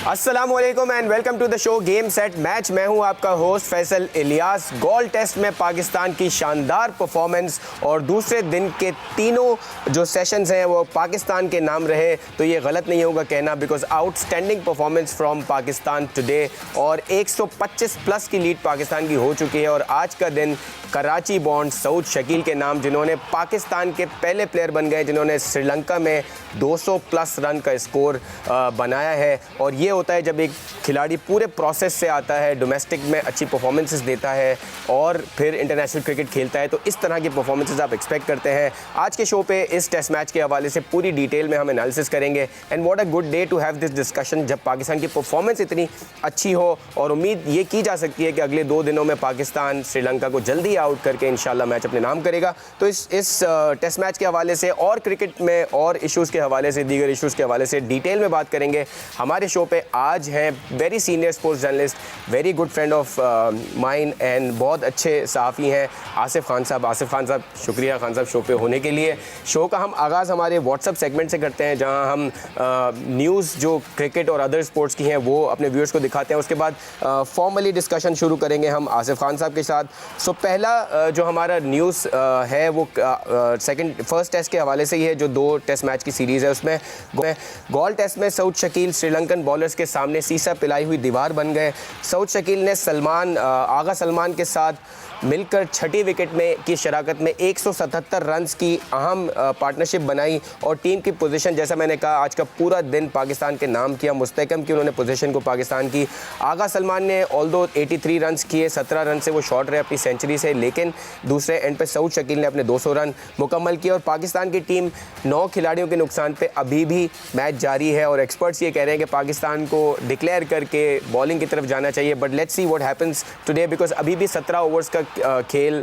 अस्सलामुअलैकुम and welcome to the show game set match. मैं हूं आपका host Faisal Ilyas. Gold test में पाकिस्तान की शानदार परफॉर्मेंस और दूसरे दिन के तीनों जो सेशंस हैं वो पाकिस्तान के नाम रहे, तो ये गलत नहीं होगा कहना, because outstanding performance from Pakistan today और 125 प्लस की लीड पाकिस्तान की हो चुकी है। और आज का दिन कराची बॉर्न सऊद शकील के नाम, जिन्होंने पाकिस्तान के पहले प्लेयर बन गए जिन्होंने श्रीलंका में 200 प्लस रन का स्कोर बनाया है। और ये होता है जब एक खिलाड़ी पूरे प्रोसेस से आता है, डोमेस्टिक में अच्छी परफॉर्मेंसेस देता है और फिर इंटरनेशनल क्रिकेट खेलता है, तो इस तरह की परफॉर्मेंसेस आप एक्सपेक्ट करते हैं। आज के शो पे इस टेस्ट मैच के हवाले से पूरी डिटेल में हम एनालिसिस करेंगे। And what a good day to have this discussion, जब पाकिस्तान की परफॉर्मेंस इतनी अच्छी हो और उम्मीद ये की जा सकती है कि अगले 2 दिनों में पाकिस्तान श्रीलंका को जल्दी आउट करके इंशाल्लाह मैच अपने नाम करेगा। तो इस टेस्ट मैच के हवाले से और क्रिकेट में और इश्यूज़ के हवाले से, दीगर इश्यूज़ के हवाले से डिटेल में बात करेंगे। हमारे शो पे आज हैं very senior sports journalist, very good friend of mine and बहुत अच्छे सहाफ़ी हैं आसिफ खान साहब। आसिफ खान साहब, शुक्रिया खान साहब शो पे होने के लिए। शो का हम आगाज़ हमारे व्हाट्सअप सेगमेंट से करते हैं, जहां हम न्यूज़ जो क्रिकेट और अदर स्पोर्ट्स की हैं वो अपने व्यूअर्स को दिखाते हैं। उसके बाद फॉर्मली डिस्कशन शुरू करेंगे हम आसिफ खान साहब के साथ। सो पहला जो हमारा न्यूज़ है वो फर्स्ट टेस्ट के हवाले से ही है, जो 2 टेस्ट मैच की सीरीज़ है। उसमें गोल्ड टेस्ट में सऊद शकील श्रीलंकन बॉलर्स के सामने सीसा पिलाई हुई दीवार बन गए। सऊद शकील ने आगा सलमान के साथ मिलकर 6ठी विकेट में की शराकत में 177 रन्स की अहम पार्टनरशिप बनाई और टीम की पोजीशन, जैसा मैंने कहा, आज का पूरा दिन पाकिस्तान के नाम किया, मुस्तहकम की उन्होंने पोजीशन को पाकिस्तान की। आगा सलमान ने ऑल्दो 83 रन्स किए, 17 रन से वो शॉर्ट रहे अपनी सेंचुरी से, लेकिन दूसरे एंड पे सऊद शकील ने अपने 200 रन मुकम्मल किए। और पाकिस्तान की टीम 9 खिलाड़ियों के नुकसान पे अभी भी मैच जारी है और एक्सपर्ट्स ये कह रहे हैं कि पाकिस्तान को डिक्लेयर करके बॉलिंग की तरफ जाना चाहिए। But let's see what happens today, because अभी भी 17 ओवर्स का खेल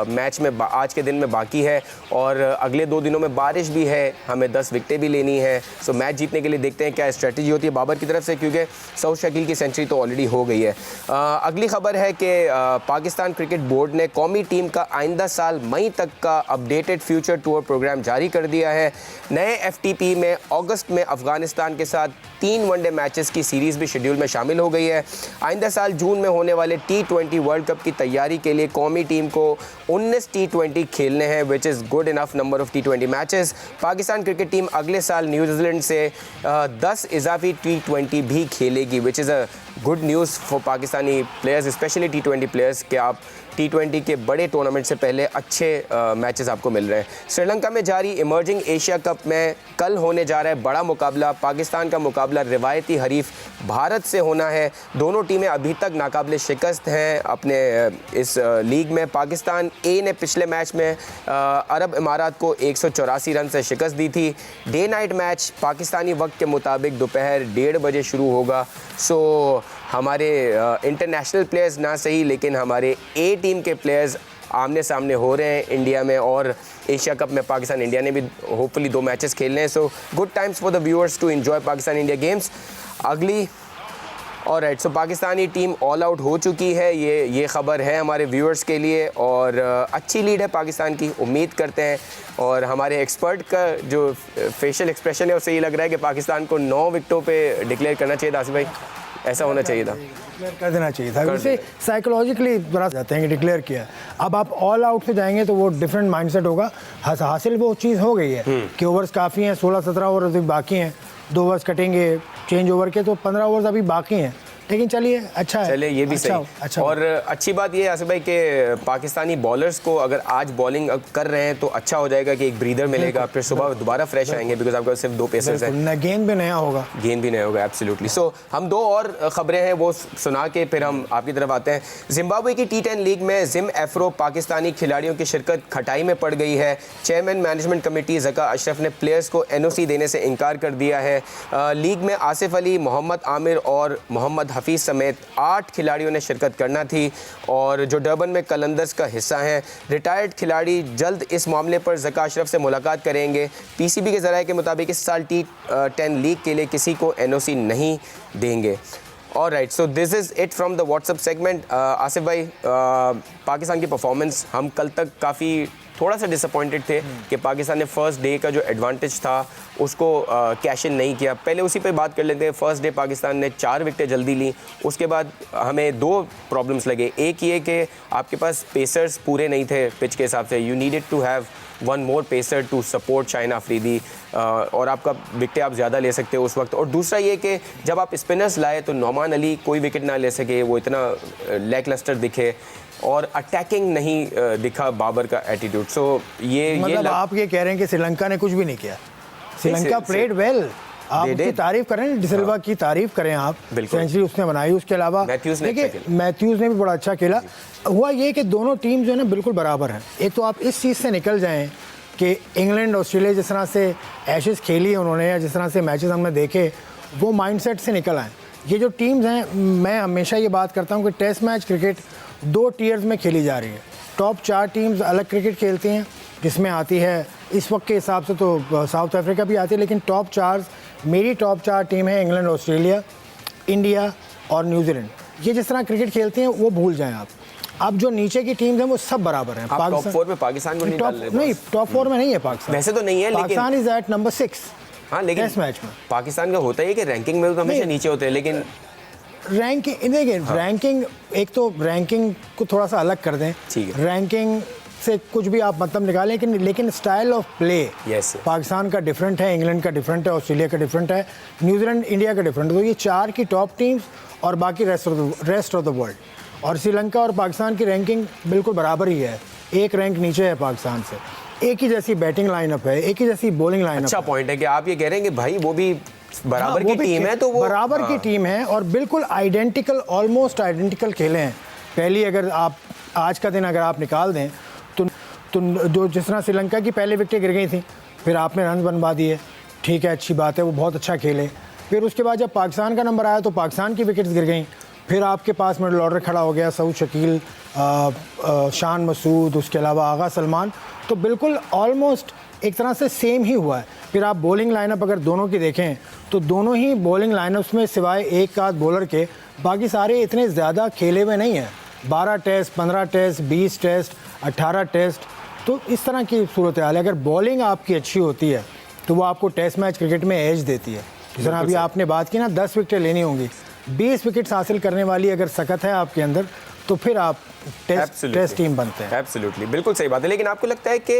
मैच में आज के दिन में बाकी है और अगले 2 दिनों में बारिश भी है, हमें 10 विकेटें भी लेनी है। सो मैच जीतने के लिए देखते हैं क्या स्ट्रेटजी होती है बाबर की तरफ से, क्योंकि सऊद शकील की सेंचुरी तो ऑलरेडी हो गई है। अगली खबर है कि पाकिस्तान क्रिकेट बोर्ड ने कौमी टीम का आइंदा साल मई तक का अपडेटेड फ्यूचर टूर प्रोग्राम जारी कर दिया है। नए FTP में अगस्त में अफगानिस्तान के साथ 3 वनडे मैचेस की सीरीज़ भी शेड्यूल में शामिल हो गई है। आइंदा साल जून में होने वाले T20 वर्ल्ड कप की तैयारी के लिए कौमी टीम को 19 T20 खेलने हैं, which is good enough number of T20 matches. Pakistan cricket team अगले साल न्यूजीलैंड से 10 इजाफी T20 भी खेलेगी, which is a good news for Pakistani players, specially T20 players, कि आप T20 के बड़े टूर्नामेंट से पहले अच्छे मैचेस आपको मिल रहे हैं। श्रीलंका में जारी इमर्जिंग एशिया कप में कल होने जा रहा है बड़ा मुकाबला। पाकिस्तान का मुकाबला रिवायती हरीफ भारत से होना है। दोनों टीमें अभी तक नाकाबिले शिकस्त हैं अपने इस लीग में। पाकिस्तान ए ने पिछले मैच में अरब इमारात को 184 रन से शिकस्त दी थी। डे नाइट मैच पाकिस्तानी वक्त के मुताबिक दोपहर 1:30 बजे शुरू होगा। सो हमारे इंटरनेशनल प्लेयर्स ना सही, लेकिन हमारे ए टीम के प्लेयर्स आमने सामने हो रहे हैं इंडिया में, और एशिया कप में पाकिस्तान इंडिया ने भी होपफुली 2 मैचेस खेलने हैं। So good times for the viewers to enjoy Pakistan India games. अगली alright, so Pakistani team all out हो चुकी है, ये खबर है हमारे व्यूअर्स के लिए, और अच्छी लीड है पाकिस्तान की, उम्मीद करते हैं। और हमारे एक्सपर्ट का जो फेशियल एक्सप्रेशन है उससे ये लग रहा है कि पाकिस्तान को 9 विकेटों पे डिक्लेयर करना चाहिए था। आसिफ भाई, ऐसा होना चाहिए था, डिक्लेयर कर देना चाहिए था। वैसे साइकोलॉजिकली बड़ा जाते हैं कि डिक्लेयर किया, अब आप ऑल आउट से जाएंगे तो वो डिफरेंट माइंडसेट होगा। हासिल वो चीज़ हो गई है कि ओवर्स काफ़ी हैं, 16-17 ओवर अभी बाकी हैं, 2 ओवर्स कटेंगे चेंज ओवर के, तो 15 ओवर्स अभी बाकी हैं। लेकिन चलिए अच्छा है, चलिए ये भी अच्छा, सही। अच्छा। और अच्छी बात ये है आसिफ भाई कि पाकिस्तानी बॉलर्स को अगर आज बॉलिंग कर रहे हैं तो अच्छा हो जाएगा कि एक ब्रीदर मिलेगा, फिर सुबह दोबारा फ्रेश आएंगे, बिकॉज आपका सिर्फ 2 पेसर्स हैं। गेंद भी नया होगा, एब्सोल्युटली। सो हम 2 और ख़बरें हैं वो सुना के फिर हम आपकी तरफ आते हैं। जिम्बाब्वे की T10 लीग में जिम एफ्रो पाकिस्तानी खिलाड़ियों की शिरकत खटाई में पड़ गई है। Chairman management committee Zaka Ashraf ने प्लेयर्स को NOC देने से इनकार कर दिया है। लीग में आसिफ अली, मोहम्मद आमिर और मोहम्मद हफीज़ समेत 8 खिलाड़ियों ने शिरकत करना थी, और जो डरबन में कलंदर्स का हिस्सा हैं। रिटायर्ड खिलाड़ी जल्द इस मामले पर ज़का अशरफ से मुलाकात करेंगे। PCB के ज़राए के मुताबिक इस साल T10 लीग के लिए किसी को NOC नहीं देंगे। Alright, so this is it from the WhatsApp segment. Asif भाई, पाकिस्तान की परफॉर्मेंस हम कल तक काफ़ी थोड़ा सा डिसअपॉइंटेड थे कि पाकिस्तान ने फर्स्ट डे का जो एडवांटेज था उसको कैश इन नहीं किया। पहले उसी पे बात कर लेते हैं। फर्स्ट डे पाकिस्तान ने 4 विकेटें जल्दी ली, उसके बाद हमें 2 प्रॉब्लम्स लगे। एक ये कि आपके पास पेसर्स पूरे नहीं थे पिच के हिसाब से, you needed to have 1 more pacer to support Shaheen Afridi, और आपका विकेटें आप ज़्यादा ले सकते हो उस वक्त। और दूसरा ये कि जब आप स्पिनर्स लाए तो नौमान अली कोई विकेट ना ले सके, वो इतना लैकलस्टर दिखे और अटैकिंग नहीं दिखा बाबर का एटीट्यूड। सो ये मतलब आप ये कह रहे हैं कि श्रीलंका ने कुछ भी नहीं किया? श्रीलंका प्लेड वेल, आप उसकी तारीफ करें, डिसिल्वा की तारीफ करें आप, सेंचुरी उसने बनाई। उसके अलावा मैथ्यूज ने भी बड़ा अच्छा खेला। हुआ ये कि दोनों टीम जो है ना बिल्कुल बराबर हैं। एक तो आप इस चीज़ से निकल जाएं कि इंग्लैंड ऑस्ट्रेलिया जिस तरह से एशेज़ खेली उन्होंने, या जिस तरह से मैचेस हमने देखे, वो माइंडसेट से निकल आए। ये जो टीम्स हैं, मैं हमेशा ये बात करता हूँ कि टेस्ट मैच क्रिकेट 2 टीयर्स में खेली जा रही है। टॉप 4 टीम्स अलग क्रिकेट खेलती हैं, जिसमें आती है इस वक्त के हिसाब से तो साउथ अफ्रीका भी आती है, लेकिन टॉप 4 मेरी टॉप 4 टीम है इंग्लैंड, ऑस्ट्रेलिया, इंडिया और न्यूजीलैंड। ये जिस तरह क्रिकेट खेलती हैं वो भूल जाएं आप। अब जो नीचे की टीम्स हैं वो सब बराबर हैं। टॉप 4 में पाकिस्तान को नहीं टॉप 4 में नहीं है पाकिस्तान, वैसे तो नहीं है, पाकिस्तान इज एट नंबर 6। हाँ, लेकिन टेस्ट मैच में पाकिस्तान का होता है कि रैंकिंग में तो हमेशा नीचे होते हैं, लेकिन रैंकिंग देखिए, रैंकिंग एक तो रैंकिंग को थोड़ा सा अलग कर दें, रैंकिंग से कुछ भी आप मतलब निकालें, लेकिन स्टाइल ऑफ प्ले पाकिस्तान का डिफरेंट है, इंग्लैंड का डिफरेंट है, ऑस्ट्रेलिया का डिफरेंट है, न्यूजीलैंड इंडिया का डिफरेंट है। तो ये 4 की टॉप टीम्स और बाकी रेस्ट ऑफ द वर्ल्ड। और श्रीलंका और पाकिस्तान की रैंकिंग बिल्कुल बराबर ही है, 1 रैंक नीचे है पाकिस्तान से। एक ही जैसी बैटिंग लाइनअप है, एक ही जैसी बॉलिंग लाइनअप। अच्छा पॉइंट है कि आप ये कह रहे हैं कि भाई वो भी बराबर की टीम है, तो वो बराबर की टीम है और बिल्कुल आइडेंटिकल, ऑलमोस्ट आइडेंटिकल खेले हैं। पहली अगर आप आज का दिन अगर आप निकाल दें तो जो जिस तरह श्रीलंका की पहले विकेटें गिर गई थी, फिर आपने रन बनवा दिए, ठीक है, अच्छी बात है, वो बहुत अच्छा खेले। फिर उसके बाद जब पाकिस्तान का नंबर आया तो पाकिस्तान की विकेट्स गिर गई। फिर आपके पास मिडल ऑर्डर खड़ा हो गया, सऊद शकील, शान मसूद, उसके अलावा आगा सलमान, तो बिल्कुल ऑलमोस्ट एक तरह से सेम ही हुआ है। फिर आप बॉलिंग लाइनअप अगर दोनों की देखें तो दोनों ही बॉलिंग लाइनअप्स में सिवाय एक आध बॉलर के बाकी सारे इतने ज़्यादा खेले हुए नहीं हैं। 12 टेस्ट, 15 टेस्ट, 20 टेस्ट, 18 टेस्ट, तो इस तरह की सूरत हाल है। अगर बॉलिंग आपकी अच्छी होती है तो वो आपको टेस्ट मैच क्रिकेट में एज देती है। जिस तरह अभी आपने बात की ना, 10 विकेटें लेनी होंगी, 20 विकेट्स हासिल करने वाली अगर सकत है आपके अंदर, तो फिर आप टेस्ट टीम बनते हैं। एब्सोल्युटली, बिल्कुल सही बात है। लेकिन आपको लगता है कि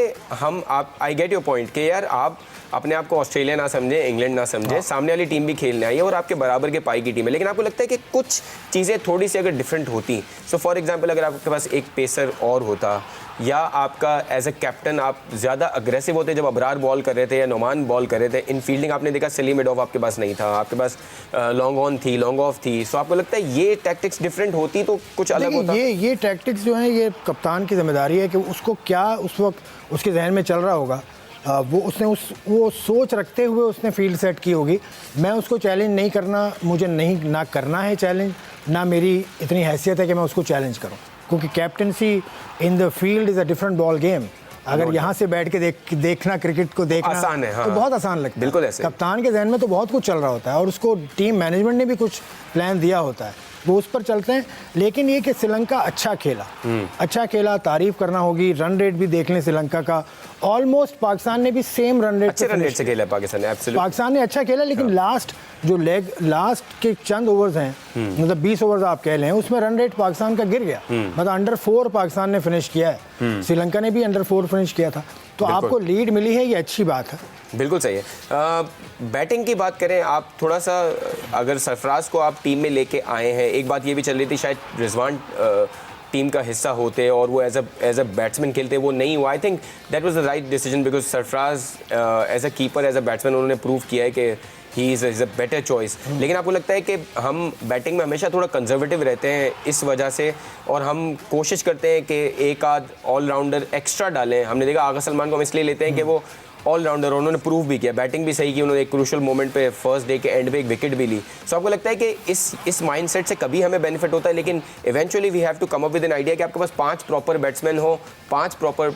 आई गेट योर पॉइंट कि यार आप अपने आप को ऑस्ट्रेलिया ना समझे, इंग्लैंड ना समझे, सामने वाली टीम भी खेलने आई है और आपके बराबर के पाई की टीम है, लेकिन आपको लगता है कि कुछ चीज़ें थोड़ी सी अगर डिफरेंट होती, सो फॉर एग्जांपल अगर आपके पास एक पेसर और होता, या आपका एज अ कैप्टन आप ज़्यादा अग्रेसिव होते जब अबरार बॉल कर रहे थे या नोमान बॉल कर रहे थे। इन फील्डिंग आपने देखा सलीम मिडॉफ आपके पास नहीं था, आपके पास लॉन्ग ऑन थी, लॉन्ग ऑफ थी। सो आपको लगता है ये टैक्टिक्स डिफरेंट होती तो कुछ अलग होता? ये टैक्टिक्स जो हैं ये कप्तान की जिम्मेदारी है कि उसको क्या उस वक्त उसके जहन में चल रहा होगा, वो सोच रखते हुए उसने फील्ड सेट की होगी। मैं उसको चैलेंज नहीं करना, मुझे ना करना है चैलेंज, ना मेरी इतनी हैसियत है कि मैं उसको चैलेंज करूं, क्योंकि captaincy in the field is a different ball game. अगर यहाँ से बैठ के देखना, क्रिकेट को देखना आसान है, हाँ, तो बहुत आसान लगता है। बिल्कुल ऐसे। कप्तान के जहन में तो बहुत कुछ चल रहा होता है और उसको टीम मैनेजमेंट ने भी कुछ प्लान दिया होता है, वो उस पर चलते हैं। लेकिन ये कि श्रीलंका अच्छा खेला, तारीफ करना होगी। रन रेट भी देख लें श्रीलंका का, ऑलमोस्ट पाकिस्तान ने भी सेम रन रेट से खेला पाकिस्तान ने। पाकिस्तान ने अच्छा खेला, लेकिन लास्ट के चंद ओवर्स हैं, मतलब 20 ओवर्स आप कह लें, उसमें रन रेट पाकिस्तान का गिर गया। मतलब अंडर 4 पाकिस्तान ने फिनिश किया है, श्रीलंका ने भी अंडर 4 फिनिश किया था। तो आपको लीड मिली है, ये अच्छी बात है। बिल्कुल सही है। बैटिंग की बात करें, आप थोड़ा सा अगर सरफराज को आप टीम में लेके आए हैं, एक बात ये भी चल रही थी शायद रिजवान टीम का हिस्सा होते और वो एज अ बैट्समैन खेलते, वो नहीं हुआ। I think that was the right decision because Sarfaraz as a keeper, as a batsman उन्होंने प्रूव किया है कि he is a better choice. लेकिन आपको लगता है कि हम बैटिंग में हमेशा थोड़ा कंजर्वेटिव रहते हैं इस वजह से, और हम कोशिश करते हैं कि एक आध ऑलराउंडर एक्स्ट्रा डालें। हमने देखा आगा सलमान को हम इसलिए लेते हैं कि वो ऑलराउंडर, उन्होंने प्रूव भी किया, बैटिंग भी सही की उन्होंने, एक क्रूशल मोमेंट पे फर्स्ट डे के एंड पे एक विकेट भी ली। सो आपको लगता है कि इस माइंडसेट से कभी हमें बेनिफिट होता है, लेकिन eventually we have to come up with an idea कि आपके पास 5 प्रॉपर बैट्समैन हो, 5 प्रॉपर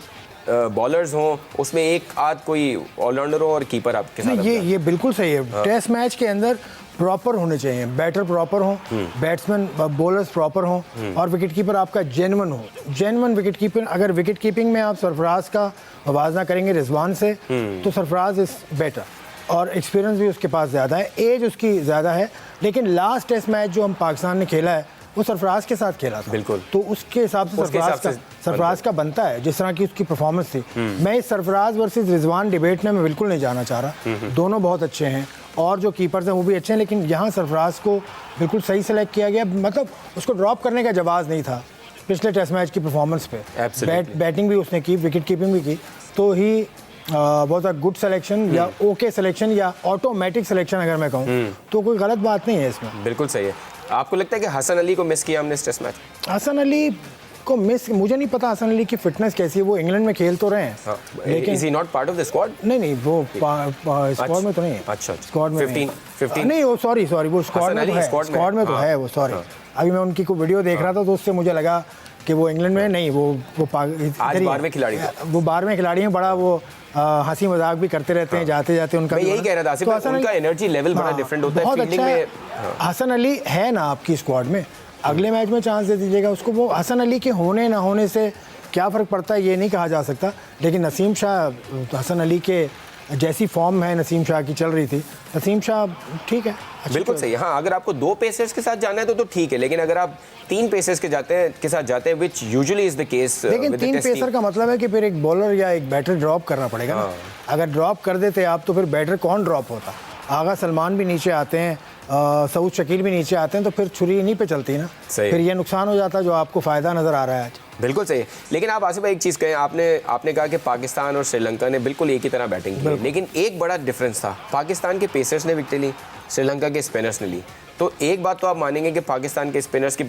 बॉलर्स हों, उसमें एक आध कोई ऑलराउंडर हो और कीपर आपके साथ। ये बिल्कुल सही है। टेस्ट मैच के अंदर प्रॉपर होने चाहिए, बैटर प्रॉपर हो, बैट्समैन बॉलर्स प्रॉपर हो, और विकेट कीपर आपका जेन्युइन हो। जेन्युइन विकेट कीपर, अगर विकेट कीपिंग में आप सरफराज का मुवाजना करेंगे रिजवान से, तो सरफराज इज बेटर, और एक्सपीरियंस भी उसके पास ज़्यादा है, एज उसकी ज़्यादा है। लेकिन लास्ट टेस्ट मैच जो हम पाकिस्तान ने खेला है वो सरफराज के साथ खेला था, बिल्कुल, तो उसके हिसाब से सरफराज का बनता है जिस तरह की उसकी परफॉर्मेंस थी। मैं इस सरफराज वर्सेस रिजवान डिबेट में मैं बिल्कुल नहीं जाना चाह रहा, दोनों बहुत अच्छे हैं और जो कीपर्स हैं वो भी अच्छे हैं, लेकिन यहाँ सरफराज को बिल्कुल सही सेलेक्ट किया गया, मतलब उसको ड्रॉप करने का जवाब नहीं था पिछले टेस्ट मैच की परफॉर्मेंस पे। बैटिंग भी उसने की, विकेट कीपिंग भी की, तो ही बहुत अ गुड सिलेक्शन या ओके सिलेक्शन या ऑटोमेटिक सिलेक्शन अगर मैं कहूँ तो कोई गलत बात नहीं है इसमें। बिल्कुल सही है। आपको लगता है कि हसन अली को मिस किया हमने इस टेस्ट मैच? हसन अली को मिस, मुझे नहीं पता हसन अली की फिटनेस कैसी है, वो इंग्लैंड में खेल तो रहे हैं, लेकिन is he not part of the squad? नहीं वो स्क्वाड में तो नहीं है। अच्छा, स्क्वाड में 15 नहीं, वो सॉरी वो स्क्वाड में तो है, स्क्वाड में तो है वो, सॉरी। अभी मैं उनकी को वीडियो देख रहा था तो उससे मुझे लगा कि वो इंग्लैंड में नहीं, वो आज 12वें खिलाड़ी, वो 12वें खिलाड़ी हैं, बड़ा वो हंसी मजाक भी करते रहते हैं जाते जाते उनका। मैं यही कह रहा था आसिफ, उनका एनर्जी लेवल बड़ा डिफरेंट होता है बहुत फील्डिंग अच्छा में। हसन अली है ना आपकी स्क्वाड में, अगले मैच में चांस दे दीजिएगा उसको। वो हसन अली के होने ना होने से क्या फ़र्क पड़ता है ये नहीं कहा जा सकता, लेकिन नसीम शाह, हसन अली के जैसी फॉर्म है नसीम शाह की चल रही थी, नसीम शाह ठीक है, बिल्कुल सही है। हाँ, अगर आपको 2 पेसर्स के साथ जाना है तो ठीक है, लेकिन अगर आप 3 पेसर्स के साथ जाते हैं, विच यूजुअली इज द केस, लेकिन 3 पेसर का मतलब है कि फिर एक बॉलर या एक बैटर ड्रॉप करना पड़ेगा ना। अगर ड्रॉप कर देते आप तो फिर बैटर कौन ड्रॉप होता? आगा सलमान भी नीचे आते हैं, सऊद शकील भी नीचे आते हैं, तो फिर छुरी इन्हीं पे चलती ना, फिर ये नुकसान हो जाता जो आपको फ़ायदा नज़र आ रहा है आज। बिल्कुल सही है। लेकिन आप आसिफ भाई एक चीज़ कहें, आपने कहा कि पाकिस्तान और श्रीलंका ने बिल्कुल एक ही तरह बैटिंग की, लेकिन एक बड़ा डिफरेंस था, पाकिस्तान के पेसर्स ने विकेट ली, श्रीलंका के स्पिनर्स ने ली। तो एक बात तो आप मानेंगे कि पाकिस्तान के स्पिनर्स की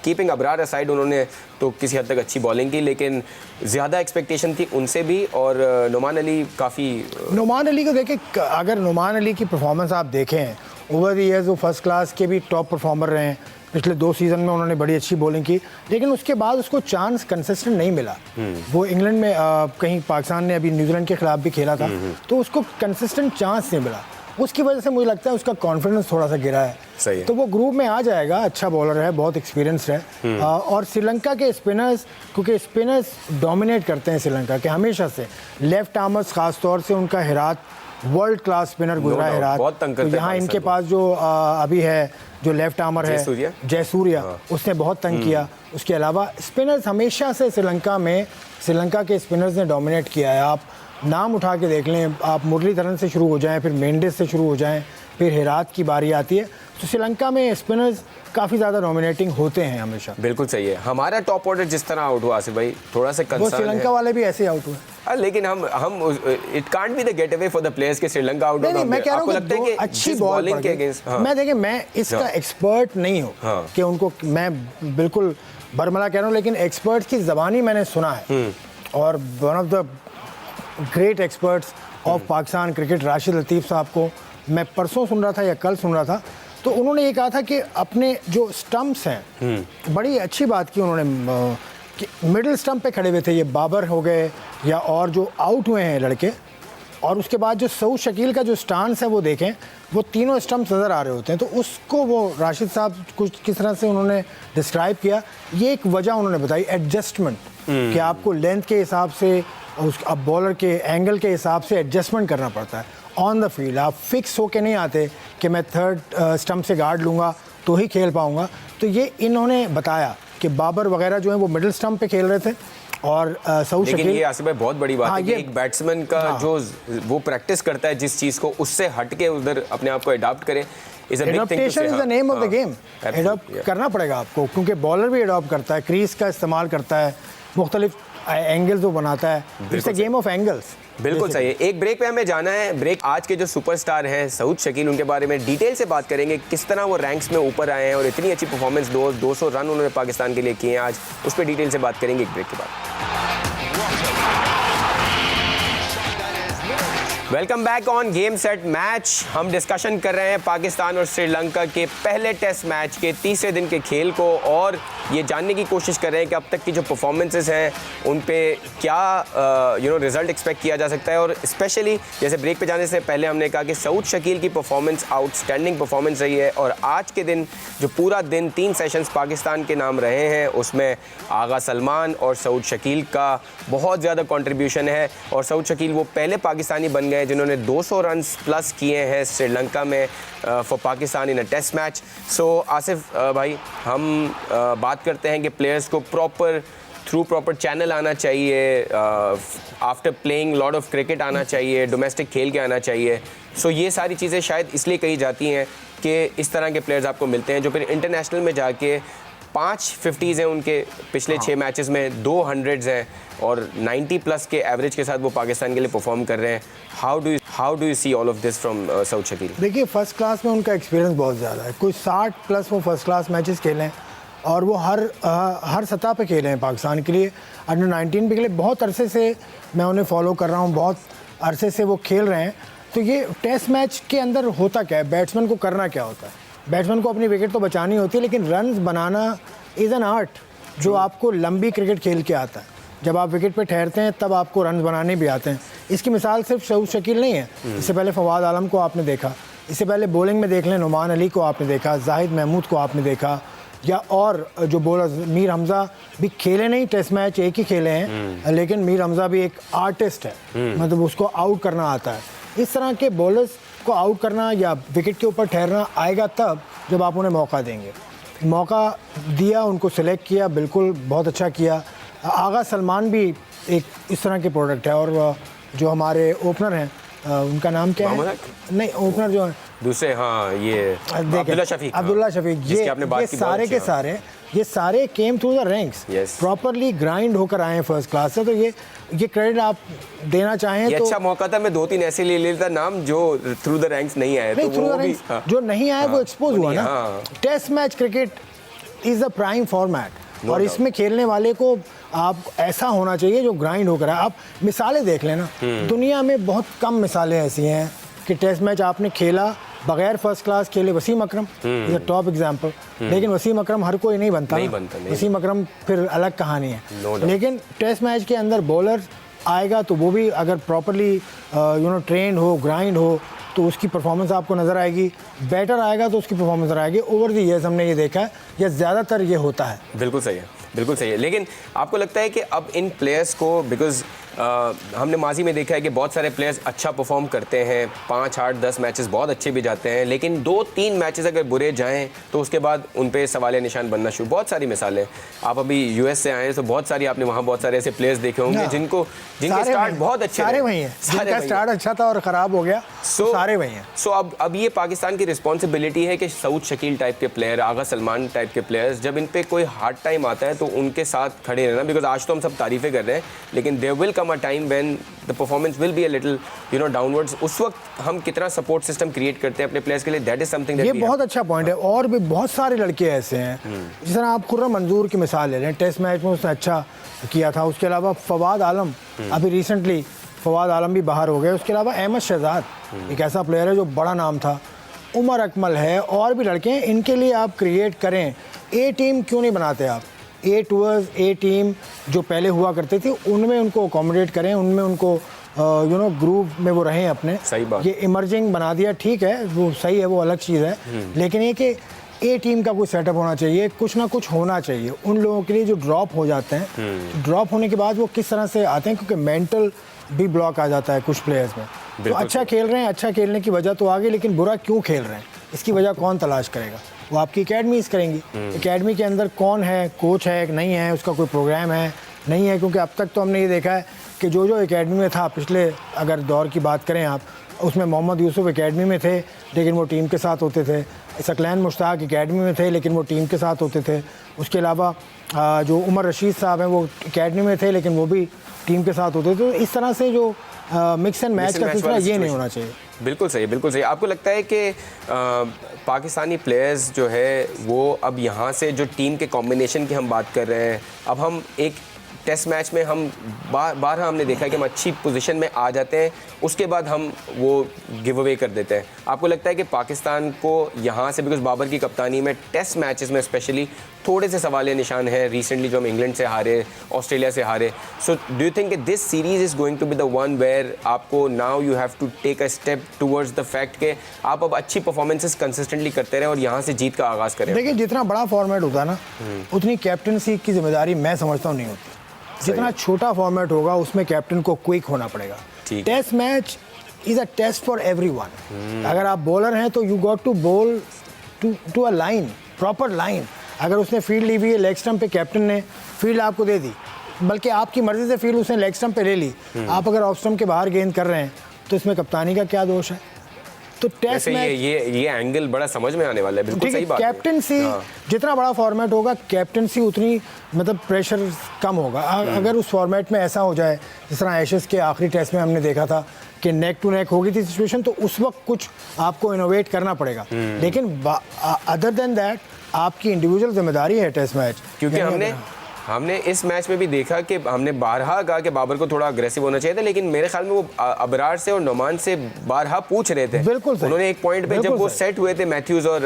कीपिंग अबरार असाइड उन्होंने तो किसी हद तक अच्छी बॉलिंग की, लेकिन ज़्यादा एक्सपेक्टेशन थी उनसे भी, और नुमान अली काफ़ी, नुमान अली को देखें, अगर नुमान अली की परफॉर्मेंस आप देखें ओवर द ईयर्स वो फर्स्ट क्लास के भी टॉप परफॉर्मर रहे हैं। पिछले 2 सीज़न में उन्होंने बड़ी अच्छी बॉलिंग की, लेकिन उसके बाद उसको चांस कंसिस्टेंट नहीं मिला। वो इंग्लैंड में कहीं पाकिस्तान ने अभी न्यूजीलैंड के खिलाफ भी खेला था, तो उसको कंसिस्टेंट चांस नहीं मिला, उसकी वजह से मुझे लगता है उसका कॉन्फिडेंस थोड़ा सा गिरा है। सही है। तो वो ग्रुप में आ जाएगा, अच्छा बॉलर है, बहुत एक्सपीरियंस है। और श्रीलंका के स्पिनर्स, क्योंकि स्पिनर्स डोमिनेट करते हैं श्रीलंका के हमेशा से, लेफ्ट आर्मर्स खास तौर से, उनका हेरात वर्ल्ड क्लास स्पिनर गुजरा है हेरात, तो यहाँ इनके पास जो अभी है जो लेफ्ट आर्मर है जयसूर्या, उसने बहुत तंग किया। उसके अलावा स्पिनर्स हमेशा से श्रीलंका के स्पिनर्स ने डोमिनेट किया है। आप नाम उठा के देख लें, आप मुरलीधरन से शुरू हो जाएं, फिर मेंडिस से शुरू हो जाएं, फिर हेरात की बारी आती है, तो श्रीलंका में स्पिनर्स काफ़ी ज़्यादा डोमिनेटिंग होते हैं हमेशा। बिल्कुल सही है। हमारा टॉप ऑर्डर जिस तरह आउट हुआ आसिफ भाई, थोड़ा सा कंसर्न है। श्रीलंका वाले भी ऐसे आउट हुए, लेकिन हम it can't be the get away for the players के श्रीलंका आउट हो। मैं कह रहा हूं लगता है कि अच्छी बॉलिंग के अगेंस्ट, मैं देखिए मैं इसका एक्सपर्ट नहीं हूं कि उनको मैं बिल्कुल बरमला कह रहा हूं, लेकिन एक्सपर्ट्स की ज़बानी मैंने सुना है, और one of the great experts of Pakistan cricket Rashid Latif साहब को मैं परसों सुन रहा था या कल सुन रहा था, तो उन्होंने ये कहा था कि अपने जो स्टंप्स हैं, बड़ी अच्छी बात की उन्होंने कि मिडिल स्टंप पे खड़े हुए थे, ये बाबर हो गए या और जो आउट हुए हैं लड़के, और उसके बाद जो सऊद शकील का जो स्टांस है वो देखें, वो तीनों स्टंप्स नज़र आ रहे होते हैं। तो उसको वो राशिद साहब कुछ किस तरह से उन्होंने डिस्क्राइब किया, ये एक वजह उन्होंने बताई, एडजस्टमेंट, कि आपको लेंथ के हिसाब से, उस अब बॉलर के एंगल के हिसाब से एडजस्टमेंट करना पड़ता है ऑन द फील्ड। आप फिक्स होके नहीं आते कि मैं थर्ड स्टंप से गार्ड लूँगा तो ही खेल पाऊँगा। तो ये इन्होंने बताया कि बाबर वगैरह जो है वो मिडिल स्टंप पे खेल रहे थे, और सऊद शकील। लेकिन ये आसिफ भाई बहुत बड़ी बात है कि एक बैट्समैन का जो वो प्रैक्टिस करता है जिस चीज़ को, उससे हट के उधर अपने आप को अडॉप्ट करे, adaptation is the name of the game. Adopt करना पड़ेगा आपको, क्योंकि बॉलर भी एडॉप्ट करता है, क्रीज का इस्तेमाल करता है, मुख्तलिफ एंगल्स वो बनाता है, it's a game of angles. बिल्कुल सही है। एक ब्रेक पे हमें जाना है। ब्रेक आज के जो सुपरस्टार हैं सऊद शकील, उनके बारे में डिटेल से बात करेंगे, किस तरह वो रैंक्स में ऊपर आए हैं और इतनी अच्छी परफॉर्मेंस 200 रन उन्होंने पाकिस्तान के लिए किए हैं आज, उस पर डिटेल से बात करेंगे एक ब्रेक के बाद। Welcome back on game set match. हम डिस्कशन कर रहे हैं पाकिस्तान और श्रीलंका के पहले टेस्ट मैच के तीसरे दिन के खेल को और ये जानने की कोशिश कर रहे हैं कि अब तक की जो परफॉर्मेंसेस हैं उन पे क्या रिजल्ट एक्सपेक्ट किया जा सकता है। और स्पेशली जैसे ब्रेक पे जाने से पहले हमने कहा कि सऊद शकील की परफॉर्मेंस आउटस्टैंडिंग परफॉर्मेंस रही है और आज के दिन जो पूरा दिन 3 सेशंस पाकिस्तान के नाम रहे हैं उसमें आगा सलमान और सऊद शकील का बहुत ज़्यादा कंट्रीब्यूशन है। और सऊद शकील वो पहले पाकिस्तानी बन गए जिन्होंने 200 रन प्लस किए हैं श्रीलंका में for Pakistan in a test match. So Asif भाई, हम बात करते हैं कि प्लेयर्स को प्रॉपर चैनल आना चाहिए, after playing lot of cricket आना चाहिए, डोमेस्टिक खेल के आना चाहिए। सो ये सारी चीज़ें शायद इसलिए कही जाती हैं कि इस तरह के प्लेयर्स आपको मिलते हैं जो फिर इंटरनेशनल में जाके 5 50s हैं उनके पिछले 6 मैचेस में, 2 100s हैं और 90 प्लस के एवरेज के साथ वो पाकिस्तान के लिए परफॉर्म कर रहे हैं। How do you see all of this from Saud Shakeel? देखिए, फर्स्ट क्लास में उनका एक्सपीरियंस बहुत ज़्यादा है। कुछ 60 प्लस वो फर्स्ट क्लास मैचेस खेले हैं और वो हर सतह पे खेले हैं पाकिस्तान के लिए। अंडर 19 भी खेले, बहुत अरसे से मैं उन्हें फॉलो कर रहा हूँ, बहुत अरसे से वो खेल रहे हैं। तो ये टेस्ट मैच के अंदर होता क्या है, बैट्समैन को करना क्या होता है? बैट्समैन को अपनी विकेट तो बचानी होती है, लेकिन runs banana is an art जो आपको लंबी क्रिकेट खेल के आता है। जब आप विकेट पे ठहरते हैं तब आपको रन बनाने भी आते हैं। इसकी मिसाल सिर्फ सऊद शकील नहीं है, इससे पहले फवाद आलम को आपने देखा, इससे पहले बॉलिंग में देख लें नुमान अली को आपने देखा, जाहिद महमूद को आपने देखा, या और जो बॉलर मीर हमज़ा भी खेले नहीं टेस्ट मैच, एक ही खेले हैं, लेकिन मीर हमज़ा भी एक आर्टिस्ट है, मतलब उसको आउट करना आता है। इस तरह के बॉलर्स को आउट करना या विकेट के ऊपर ठहरना आएगा तब जब आप उन्हें मौका देंगे। मौका दिया, उनको सेलेक्ट किया, बिल्कुल बहुत अच्छा किया। आगा सलमान भी एक इस तरह के प्रोडक्ट है। और जो हमारे ओपनर हैं, उनका नाम क्या है? नहीं, ओपनर जो है दूसरे, हाँ, ये अब्दुल्ला शफीक, ये सारे के सारे ये सारे came through the ranks, properly grind होकर आए हैं फर्स्ट क्लास से। तो ये क्रेडिट आप देना चाहें तो अच्छा मौका था। मैं 2-3 ऐसे ले लेता नाम जो थ्रू द रैंक्स नहीं आए, तो वो भी जो नहीं आए वो एक्सपोज हुआ ना। Test match cricket is the prime format और इसमें खेलने वाले को आप ऐसा होना चाहिए जो ग्राइंड होकर आए। आप मिसालें देख लेना, दुनिया में बहुत कम मिसालें ऐसी हैं कि टेस्ट मैच आपने खेला बगैर फर्स्ट क्लास खेले। वसीम अकरम इज अ टॉप एग्जांपल, लेकिन वसीम अकरम हर कोई नहीं बनता। वसीम अकरम फिर अलग कहानी है। लेकिन टेस्ट मैच के अंदर बॉलर आएगा तो वो भी अगर प्रॉपरली ट्रेंड हो, ग्राइंड हो, तो उसकी परफॉर्मेंस आपको नज़र आएगी। बैटर आएगा तो उसकी परफॉर्मेंस नज़र आएगी। ओवर द ईयर्स हमने ये देखा है, या ज़्यादातर ये होता है। बिल्कुल सही है, बिल्कुल सही है। लेकिन आपको लगता है कि अब इन प्लेयर्स को, बिकॉज हमने माजी में देखा है कि बहुत सारे प्लेयर्स अच्छा परफॉर्म करते हैं, 5 8 10 मैचेस बहुत अच्छे भी जाते हैं, लेकिन 2-3 मैचेस अगर बुरे जाएं तो उसके बाद उन पे सवालिया निशान बनना शुरू। बहुत सारी मिसालें, आप अभी यूएस से आए हैं तो बहुत सारी आपने वहाँ बहुत सारे ऐसे प्लेयर्स देखे होंगे जिनके स्टार्ट बहुत अच्छे, सारे वही हैं, जिनका स्टार्ट अच्छा था और ख़राब हो गया, सारे वही हैं। सो अब ये पाकिस्तान की रिस्पॉन्सिबिलिटी है कि सऊद शकील टाइप के प्लेयर, आगा सलमान टाइप के प्लेयर्स, जब इन पे कोई हार्ड टाइम आता है तो उनके साथ खड़े रहना। बिकॉज आज तो हम सब तारीफ़ें कर रहे हैं, लेकिन there will come a time when the performance will be a little downwards. उस वक्त हम कितना सपोर्ट सिस्टम क्रिएट करते हैं अपने प्लेयर्स के लिए, दैट इज समथिंग। ये बहुत अच्छा पॉइंट है। और भी बहुत सारे लड़के ऐसे हैं, जिस तरह आप खुर्रम मंजूर की मिसाल ले लें, टेस्ट मैच में उसने अच्छा किया था। उसके अलावा फवाद आलम, अभी रिसेंटली फवाद आलम भी बाहर हो गए। उसके अलावा अहमद शहजाद एक ऐसा प्लेयर है जो बड़ा नाम था। उमर अकमल है, और भी लड़के हैं। इनके लिए आप क्रिएट करें। ए टीम क्यों नहीं बनाते आप? ए टूअर्स, ए टीम जो पहले हुआ करते थे उनमें उनको अकोमोडेट करें, उनमें उनको ग्रुप में वो रहें अपने। सही बात। ये इमर्जिंग बना दिया, ठीक है, वो सही है, वो अलग चीज़ है, लेकिन ये कि ए टीम का कोई सेटअप होना चाहिए, कुछ ना कुछ होना चाहिए उन लोगों के लिए जो ड्रॉप हो जाते हैं। ड्रॉप होने के बाद वो किस तरह से आते हैं, क्योंकि मेंटल भी ब्लॉक आ जाता है कुछ प्लेयर्स में। तो अच्छा खेल रहे हैं, अच्छा खेलने की वजह तो आगे, लेकिन बुरा क्यों खेल रहे हैं इसकी वजह कौन तलाश करेगा? वो आपकी एकेडमीज़ करेंगी। एकेडमी के अंदर कौन है, कोच है नहीं है, उसका कोई प्रोग्राम है नहीं है। क्योंकि अब तक तो हमने ये देखा है कि जो एकेडमी में था, पिछले अगर दौर की बात करें आप, उसमें मोहम्मद यूसुफ एकेडमी में थे लेकिन वो टीम के साथ होते थे। सकलैन मुश्ताक एकेडमी में थे लेकिन वो टीम के साथ होते थे। उसके अलावा जो उमर रशीद साहब हैं वो एकेडमी में थे लेकिन वो भी टीम के साथ होते थे। तो इस तरह से जो मिक्स एंड मैच का सिलसिला ये नहीं होना चाहिए। बिल्कुल सही, बिल्कुल सही। आपको लगता है कि पाकिस्तानी प्लेयर्स जो है वो अब यहाँ से जो टीम के कॉम्बिनेशन की हम बात कर रहे हैं, अब हम एक टेस्ट मैच में हम बार हमने देखा है कि हम अच्छी पोजीशन में आ जाते हैं, उसके बाद हम वो गिव अवे कर देते हैं। आपको लगता है कि पाकिस्तान को यहाँ से, बिकॉज बाबर की कप्तानी में टेस्ट मैचेस में स्पेशली थोड़े से सवाल निशान है, रिसेंटली जो हम इंग्लैंड से हारे, ऑस्ट्रेलिया से हारे, so do you think this series is going to be the one where आपको now you have to take a step towards the fact कि आप अब अच्छी परफॉर्मेंसेस कंसिस्टेंटली करते रहें और यहाँ से जीत का आगाज़ करें? देखिए, जितना बड़ा फॉर्मेट होता है ना, उतनी कैप्टनसी की जिम्मेदारी मैं समझता हूँ नहीं होती। जितना छोटा फॉर्मेट होगा उसमें कैप्टन को क्विक होना पड़ेगा। Test match is a test for everyone. अगर आप बॉलर हैं तो you got to bowl to a line, proper line. अगर उसने फील्ड ली हुई है लेग स्टंप पे, कैप्टन ने फील्ड आपको दे दी, बल्कि आपकी मर्जी से फील्ड उसने लेग स्टंप पे ले ली, आप अगर ऑफ स्टंप के बाहर गेंद कर रहे हैं तो इसमें कप्तानी का क्या दोष है? तो टेस्ट मैच ये एंगल बड़ा समझ में आने वाला है। बिल्कुल सही बात है। कैप्टनसी जितना बड़ा फॉर्मेट होगा, कैप्टनसी उतनी मतलब प्रेशर कम होगा। अगर उस फॉर्मेट में ऐसा हो जाए जिस तरह एशेस के आखिरी टेस्ट में हमने देखा था कि नेक टू नेक हो गई थी सिचुएशन, तो उस वक्त कुछ आपको इनोवेट करना पड़ेगा। लेकिन अदर देन दैट आपकी इंडिविजुअल जिम्मेदारी है टेस्ट मैच। क्योंकि हमने इस मैच में भी देखा कि हमने बारहा कहा कि बाबर को थोड़ा अग्रेसिव होना चाहिए था, लेकिन मेरे ख्याल में वो अबरार से और नोमान से बारहा पूछ रहे थे। बिल्कुल सही। उन्होंने एक पॉइंट पे जब वो सेट हुए थे मैथ्यूज और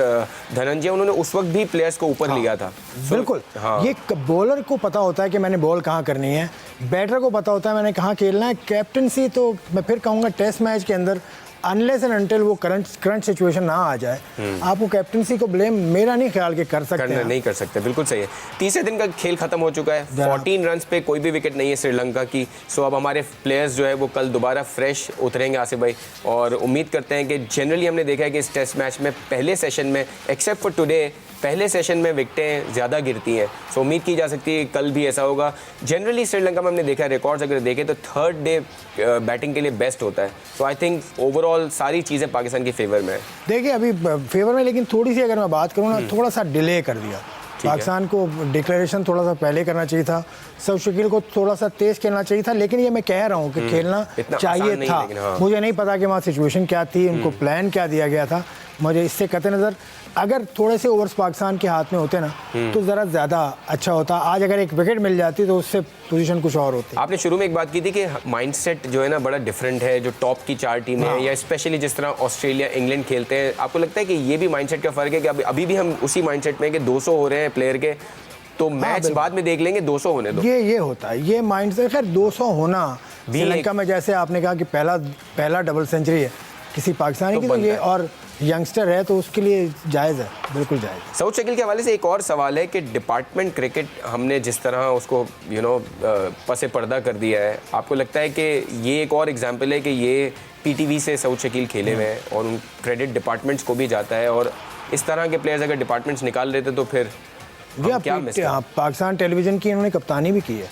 धनंजय, उन्होंने उस वक्त भी प्लेयर्स को ऊपर लिया था। बिल्कुल। ये बॉलर को पता होता है कि मैंने बॉल कहाँ करनी है, बैटर को पता होता है मैंने कहाँ खेलना है। कैप्टनसी तो मैं फिर कहूँगा टेस्ट मैच के अंदर अनलेस एंड अनटिल वो करंट सिचुएशन ना आ जाए, आप वो कैप्टनसी को ब्लेम मेरा नहीं ख्याल के कर सकते हैं। नहीं कर सकते, बिल्कुल सही है। तीसरे दिन का खेल खत्म हो चुका है, 14 रन्स पे कोई भी विकेट नहीं है श्रीलंका की। सो अब हमारे प्लेयर्स जो है वो कल दोबारा फ्रेश उतरेंगे आसिफ भाई, और उम्मीद करते हैं कि जनरली हमने देखा है कि इस टेस्ट मैच में पहले सेशन में एक्सेप्ट फॉर टुडे पहले सेशन में विकेटें ज़्यादा गिरती हैं। सो उम्मीद की जा सकती है कल भी ऐसा होगा। जनरली श्रीलंका में हमने देखा है, रिकॉर्ड्स अगर देखें तो थर्ड डे बैटिंग के लिए बेस्ट होता है। सो आई थिंक ओवरऑल सारी चीज़ें पाकिस्तान के फेवर में है। देखिए अभी फेवर में, लेकिन थोड़ी सी अगर मैं बात करूँ ना, थोड़ा सा डिले कर दिया। पाकिस्तान को डिक्लेरेशन थोड़ा सा पहले करना चाहिए था, सऊद शकील को थोड़ा सा तेज खेलना चाहिए था। लेकिन ये मैं कह रहा हूँ कि खेलना चाहिए था। हाँ। मुझे नहीं पता कि वहाँ सिचुएशन क्या थी, उनको प्लान क्या दिया गया था। मुझे इससे कतई नज़र अगर थोड़े से ओवर्स पाकिस्तान के हाथ में होते ना तो ज़रा ज़्यादा अच्छा होता। आज अगर एक विकेट मिल जाती तो उससे पोजीशन कुछ और होती। आपने शुरू में एक बात की थी कि माइंडसेट जो है ना बड़ा डिफरेंट है, जो टॉप की 4 टीमें हैं या स्पेशली जिस तरह ऑस्ट्रेलिया इंग्लैंड खेलते हैं। आपको लगता है कि ये भी माइंडसेट का फ़र्क है कि अभी भी हम उसी माइंडसेट में कि 200 हो रहे हैं प्लेयर के, तो मैच बाद में देख लेंगे, 200 होने दो। ये होता है, ये माइंडसेट। खैर 200 होना श्रीलंका में, जैसे आपने कहा कि पहला डबल सेंचुरी है किसी पाकिस्तानी की, तो ये और यंगस्टर है तो उसके लिए जायज़ है, बिल्कुल जायज़। सऊद शकील के हवाले से एक और सवाल है कि डिपार्टमेंट क्रिकेट हमने जिस तरह उसको पसे पर्दा कर दिया है, आपको लगता है कि ये एक और एग्जांपल है कि ये पीटीवी से सऊद शकील खेले हुए हैं और उन क्रेडिट डिपार्टमेंट्स को भी जाता है, और इस तरह के प्लेयर्स अगर डिपार्टमेंट्स निकाल देते तो फिर क्या मिस करते? पाकिस्तान टेलीविज़न की इन्होंने कप्तानी भी की है,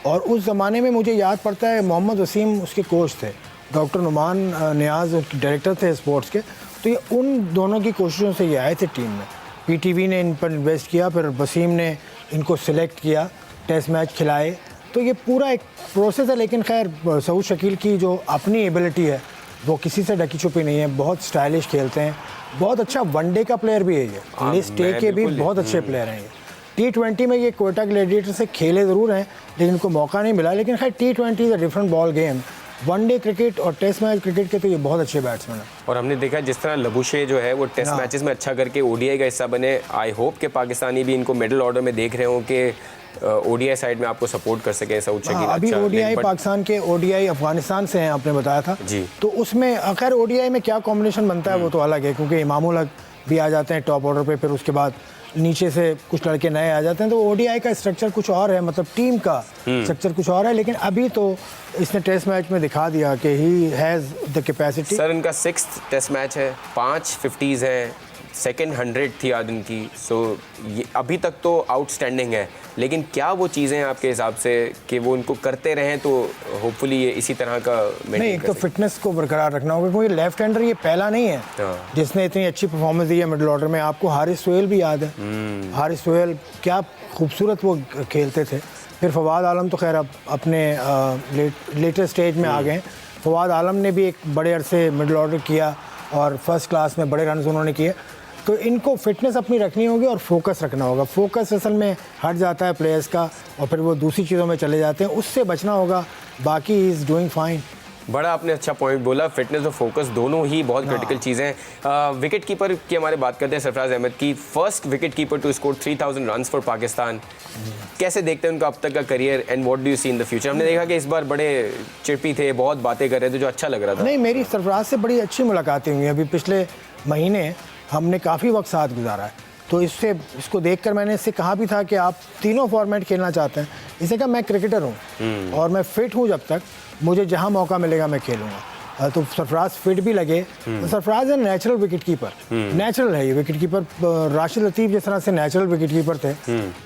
और उस ज़माने में मुझे याद पड़ता है मोहम्मद वसीम उसके कोच थे, डॉक्टर नुमान नियाज़ डायरेक्टर थे स्पोर्ट्स के। तो ये उन दोनों की कोशिशों से ये आए थे टीम में। पीटीवी ने इन पर इन्वेस्ट किया, फिर वसीम ने इनको सिलेक्ट किया, टेस्ट मैच खिलाए, तो ये पूरा एक प्रोसेस है। लेकिन खैर सऊद शकील की जो अपनी एबिलिटी है वो किसी से ढकी छुपी नहीं है, बहुत स्टाइलिश खेलते हैं, बहुत अच्छा वनडे का प्लेयर भी है ये, लिस्ट ए के भी बहुत अच्छे प्लेयर हैं ये। T20 में ये कोयटा ग्लैडिएटर से खेले ज़रूर हैं लेकिन इनको मौका नहीं मिला। लेकिन खैर T20 is a different ball game. One day cricket और टेस्ट मैच क्रिकेट के तो ये बहुत अच्छे बैट्समैन हैं। और हमने देखा जिस तरह लबुशे जो है वो टेस्ट मैचेस में अच्छा करके ओडीआई का हिस्सा बने। आई होप कि पाकिस्तानी भी इनको मिडिल ऑर्डर में देख रहे हों कि ओडीआई साइड में आपको सपोर्ट कर सके सऊद शकील। अभी ओडीआई पाकिस्तान के ओडीआई अफगानिस्तान से हैं, आपने बताया था जी। तो उसमें खैर ओडीआई में क्या कॉम्बिनेशन बनता है वो तो अलग है, क्योंकि इमामुल हक भी आ जाते हैं टॉप ऑर्डर पे, फिर उसके बाद नीचे से कुछ लड़के नए आ जाते हैं। तो ओडीआई का स्ट्रक्चर कुछ और है, मतलब टीम का स्ट्रक्चर कुछ और है। लेकिन अभी तो इसने टेस्ट मैच में दिखा दिया कि he has the capacity. Sir इनका 6th टेस्ट मैच है, 5 50s हैं, सेकेंड 100 थी आज इनकी। सो ये अभी तक तो आउटस्टैंडिंग है, लेकिन क्या वो चीज़ें आपके हिसाब से कि वो इनको करते रहें तो होपफुली ये इसी तरह का नहीं, एक तो फिटनेस को बरकरार रखना होगा, क्योंकि लेफ्ट हैंडर ये पहला नहीं है जिसने इतनी अच्छी परफॉर्मेंस दी है मिडिल ऑर्डर में। आपको हारिस सोहेल भी याद है, हारिस सोहेल क्या खूबसूरत वो खेलते थे। फिर फवाद आलम तो खैर अब अपने लेटेस्ट स्टेज में आ गए। फवाद आलम ने भी एक बड़े अरसे मिडिल ऑर्डर किया और फर्स्ट क्लास में बड़े रन उन्होंने किए। तो इनको फिटनेस अपनी रखनी होगी और फोकस रखना होगा। फोकस असल में हट जाता है प्लेयर्स का और फिर वो दूसरी चीज़ों में चले जाते हैं, उससे बचना होगा। बाकी इज़ डूइंग फाइन। बड़ा आपने अच्छा पॉइंट बोला, फिटनेस और फोकस दोनों ही बहुत क्रिटिकल चीज़ें हैं। विकेट कीपर की हमारे बात करते हैं, सरफराज अहमद की, first wicket keeper to score 3000 runs for Pakistan. कैसे देखते हैं उनका अब तक का career and what do you see in the future? हमने देखा कि इस बार बड़े चिड़पी थे, बहुत बातें कर रहे थे, जो अच्छा लग रहा था। नहीं, मेरी सरफराज से बड़ी अच्छी मुलाकातें हुई हैं अभी पिछले महीने, हमने काफ़ी वक्त साथ गुजारा है। तो इसको देखकर मैंने इससे कहा भी था कि आप तीनों फॉर्मेट खेलना चाहते हैं। इसने कहा मैं क्रिकेटर हूँ और मैं फिट हूँ, जब तक मुझे जहाँ मौका मिलेगा मैं खेलूँगा। तो सरफराज फिट भी लगे। तो सरफराज है नेचुरल विकेट कीपर, नेचुरल है ये विकेट कीपर। राशिद लतीफ़ जिस तरह से नेचुरल विकेट कीपर थे,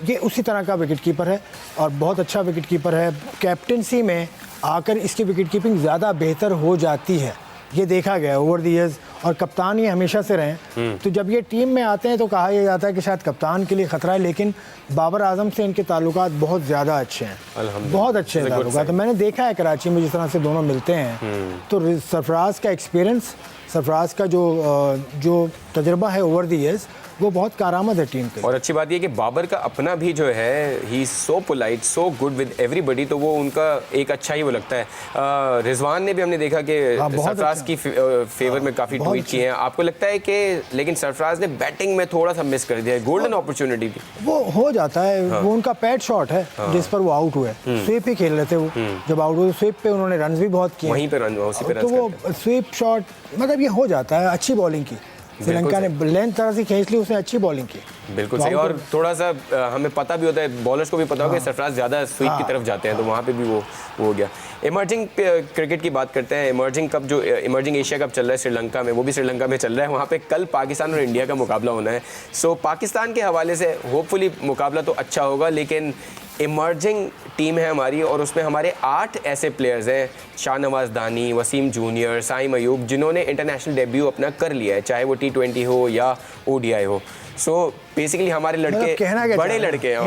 ये उसी तरह का विकेट कीपर है और बहुत अच्छा विकेट कीपर है। कैप्टनसी में आकर इसकी विकेट कीपिंग ज़्यादा बेहतर हो जाती है, ये देखा गया ओवर द इयर्स। और कप्तान ये हमेशा से रहे, तो जब ये टीम में आते हैं तो कहा यह जाता है कि शायद कप्तान के लिए ख़तरा है, लेकिन बाबर आजम से इनके ताल्लुकात बहुत ज़्यादा अच्छे हैं, बहुत अच्छे ताल्लुकात। तो मैंने देखा है कराची में जिस तरह से दोनों मिलते हैं, तो सरफराज का एक्सपीरियंस, सरफराज का जो तजुर्बा है ओवर द इयर्स, वो बहुत कारआमद है टीम के। और अच्छी बात ये कि बाबर का अपना भी जो है, he so polite, so good with everybody, तो वो उनका एक अच्छा ही वो लगता है। रिजवान ने भी हमने देखा कि सरफराज की फेवर में काफ़ी ट्वीट किए हैं। आपको लगता है कि लेकिन सरफराज ने बैटिंग में थोड़ा सा मिस कर दिया है, गोल्डन अपॉर्चुनिटी थी? वो हो जाता है, वो उनका पैड शॉट है जिस पर वो आउट हुए। स्वीप ही खेल रहे थे वो, जब आउट हुए स्वीप पे उन्होंने रन भी बहुत किए, वहीं पे रन, उसी पे रन। तो वो स्वीप शॉट, मतलब ये हो जाता है। अच्छी बॉलिंग की, श्रीलंका ने लेंथ तरह से खींच ली, उसने अच्छी बॉलिंग की। बिल्कुल सही। और थोड़ा सा हमें पता भी होता है, बॉलर्स को भी पता होगा कि सरफराज ज़्यादा स्वीप की तरफ जाते हैं, तो वहाँ पे भी वो हो गया। इमर्जिंग क्रिकेट की बात करते हैं। इमर्जिंग कप, जो इमर्जिंग एशिया कप चल रहा है श्रीलंका में, वो भी श्रीलंका में चल रहा है। वहाँ पे कल पाकिस्तान और इंडिया का मुकाबला होना है। सो पाकिस्तान के हवाले से होपफुली मुकाबला तो अच्छा होगा, लेकिन इमर्जिंग टीम है हमारी और उसमें हमारे 8 ऐसे प्लेयर्स हैं, शाहनवाज दानी, वसीम जूनियर, साइम अयूब, जिन्होंने इंटरनेशनल डेब्यू अपना कर लिया है, चाहे वो T20 हो या ODI हो। सो बेसिकली हमारे लड़के बड़े लड़के हैं,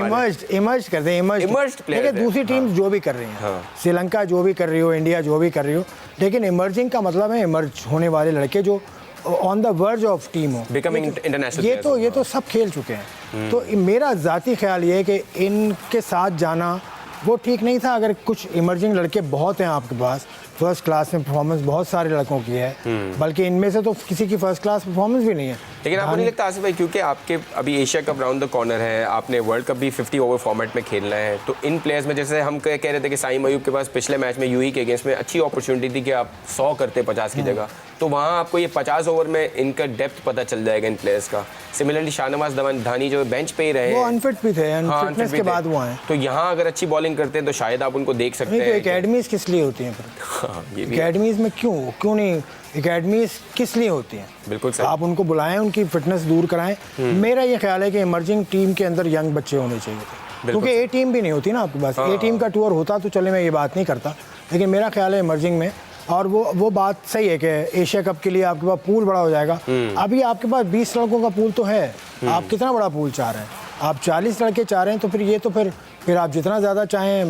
इमर्ज करते हैं, इमर्ज प्लेयर। दूसरी टीम्स जो भी कर रही हैं, श्रीलंका जो भी कर रही हो, इंडिया जो भी कर रही हो, लेकिन इमर्जिंग का मतलब है इमर्ज होने वाले लड़के जो on the verge of team हो, बिकमिंग इंटरनेशनल। ये तो सब खेल चुके हैं। तो मेरा ज़ाती ख्याल ये है कि इनके साथ जाना वो ठीक नहीं था। अगर कुछ इमर्जिंग लड़के बहुत हैं आपके पास, फर्स्ट क्लास में परफॉर्मेंस बहुत सारे लड़कों की है, बल्कि इनमें से तो किसी की फर्स्ट क्लास परफॉर्मेंस भी नहीं है। लेकिन आपको नहीं लगता आसिफ भाई, क्योंकि आपके अभी Asia cup round the corner है, आपने वर्ल्ड कप भी 50 ओवर फॉर्मेट में खेलना है, तो इन प्लेयर्स में जैसे हम कह रहे थे कि साइम अयूब के पास पिछले मैच में UAE के अगेंस्ट में अच्छी अपॉर्चुनिटी थी कि आप 100 करते 50 की जगह, तो वहाँ आपको ये 50 ओवर में इनका डेप्थ पता चल जाएगा इन प्लेयर्स का। सिमिलरली शाहनवाज धानी जो बेंच पे ही रहे, वो अनफिट भी थे, अनफिटनेस के बाद वो आए, तो यहाँ अगर अच्छी बॉलिंग करते हैं तो शायद आप उनको देख सकते हैं। एकेडमीज किस लिए होती हैं फिर? एकेडमीज में क्यों नहीं, एकेडमीज किस लिए होती हैं? बिल्कुल सही। आप उनको बुलाएं, उनकी फिटनेस दूर कराएं। मेरा ये ख्याल है कि इमर्जिंग टीम के अंदर यंग बच्चे होने चाहिए थे, क्योंकि ए टीम भी नहीं होती ना आपके पास। ए टीम का टूर होता तो चले, मैं ये बात नहीं करता, लेकिन मेरा ख्याल है इमर्जिंग में, और वो बात सही है कि एशिया कप के लिए आपके पास पूल बड़ा हो जाएगा। अभी आपके पास 20 लड़कों का पूल तो है, आप कितना बड़ा पूल चाह रहे हैं? आप 40 लड़के चाह रहे हैं, तो फिर ये तो फिर आप जितना ज़्यादा चाहें,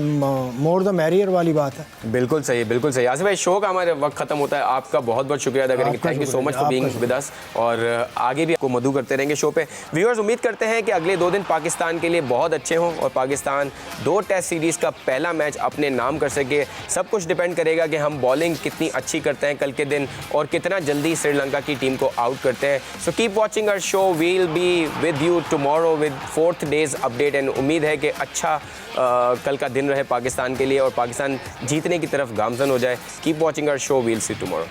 मोर द मैरियर वाली बात है। बिल्कुल सही, बिल्कुल सही। आसिफ भाई, शो का हमारे वक्त खत्म होता है, आपका बहुत बहुत शुक्रिया अदा करेंगे। Thank you so much for being with us, और आगे भी आपको मधु करते रहेंगे शो पे। व्यूअर्स, उम्मीद करते हैं कि अगले 2 दिन पाकिस्तान के लिए बहुत अच्छे हों और पाकिस्तान 2 टेस्ट सीरीज़ का पहला मैच अपने नाम कर सके। सब कुछ डिपेंड करेगा कि हम बॉलिंग कितनी अच्छी करते हैं कल के दिन और कितना जल्दी श्रीलंका की टीम को आउट करते हैं। So keep watching our show, we'll be with you tomorrow with 4th days update, and उम्मीद है कि अच्छा कल का दिन रहे पाकिस्तान के लिए और पाकिस्तान जीतने की तरफ गामजन हो जाए। Keep watching our show, we'll see tomorrow.